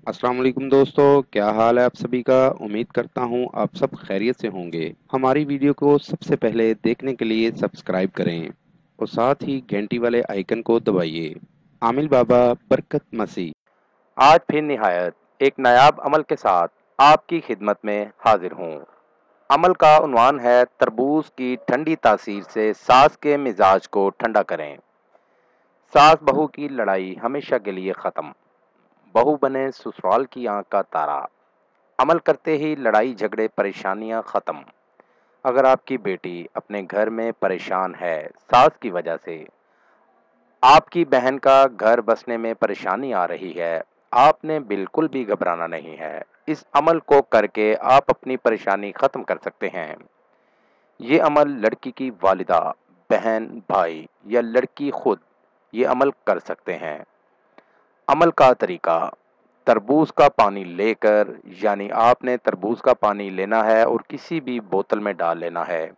अस्सलाम वालेकुम दोस्तों, क्या हाल है आप सभी का। उम्मीद करता हूँ आप सब खैरियत से होंगे। हमारी वीडियो को सबसे पहले देखने के लिए सब्सक्राइब करें और साथ ही घंटी वाले आइकन को दबाइए। आमिल बाबा बरकत मसीह। आज फिर निहायत एक नायाब अमल के साथ आपकी खिदमत में हाजिर हूँ। अमल का उन्वान है तरबूज की ठंडी तासीर से सास के मिजाज को ठंडा करें। सास बहू की लड़ाई हमेशा के लिए ख़त्म। बहू बने ससुराल की आंख का तारा। अमल करते ही लड़ाई झगड़े परेशानियां ख़त्म। अगर आपकी बेटी अपने घर में परेशान है सास की वजह से, आपकी बहन का घर बसने में परेशानी आ रही है, आपने बिल्कुल भी घबराना नहीं है। इस अमल को करके आप अपनी परेशानी ख़त्म कर सकते हैं। ये अमल लड़की की वालिदा, बहन, भाई या लड़की खुद ये अमल कर सकते हैं। अमल का तरीका: तरबूज का पानी लेकर, यानी आपने तरबूज का पानी लेना है और किसी भी बोतल में डाल लेना है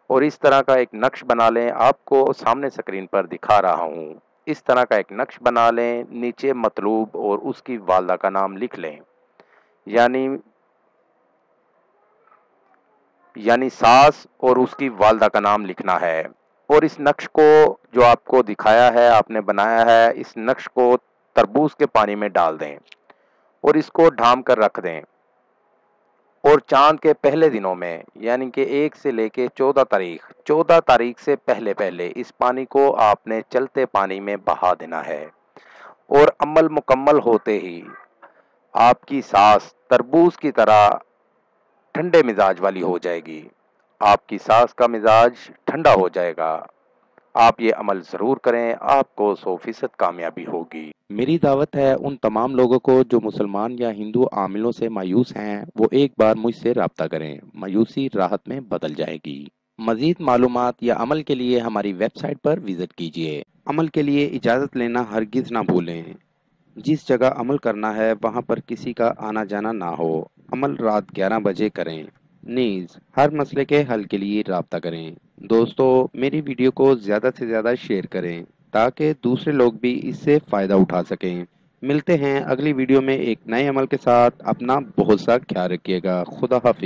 और इस तरह का एक नक्श बना लें। आपको सामने स्क्रीन पर दिखा रहा हूँ। इस तरह का एक नक्श बना लें। नीचे मतलूब और उसकी वालदा का नाम लिख लें, यानी सास और उसकी वालदा का नाम लिखना है। और इस नक्श को जो आपको दिखाया है, आपने बनाया है, इस नक्श को तरबूज के पानी में डाल दें और इसको ढाम कर रख दें। और चांद के पहले दिनों में, यानी कि 1 से लेके 14 तारीख से पहले पहले इस पानी को आपने चलते पानी में बहा देना है। और अमल मुकम्मल होते ही आपकी सास तरबूज की तरह ठंडे मिजाज वाली हो जाएगी। आपकी सास का मिजाज ठंडा हो जाएगा। आप ये अमल ज़रूर करें, आपको 100% कामयाबी होगी। मेरी दावत है उन तमाम लोगों को जो मुसलमान या हिंदू आमिलों से मायूस हैं, वो एक बार मुझसे रब्ता करें। मायूसी राहत में बदल जाएगी। मजीद मालूमात या अमल के लिए हमारी वेबसाइट पर विजिट कीजिए। अमल के लिए इजाज़त लेना हरगिज़ ना भूलें। जिस जगह अमल करना है वहाँ पर किसी का आना जाना ना हो। अमल रात 11 बजे करें। नीज हर मसले के हल के लिए राब्ता करें। दोस्तों, मेरी वीडियो को ज़्यादा से ज़्यादा शेयर करें ताकि दूसरे लोग भी इससे फ़ायदा उठा सकें। मिलते हैं अगली वीडियो में एक नए अमल के साथ। अपना बहुत सा ख्याल रखिएगा। खुदा हाफिज।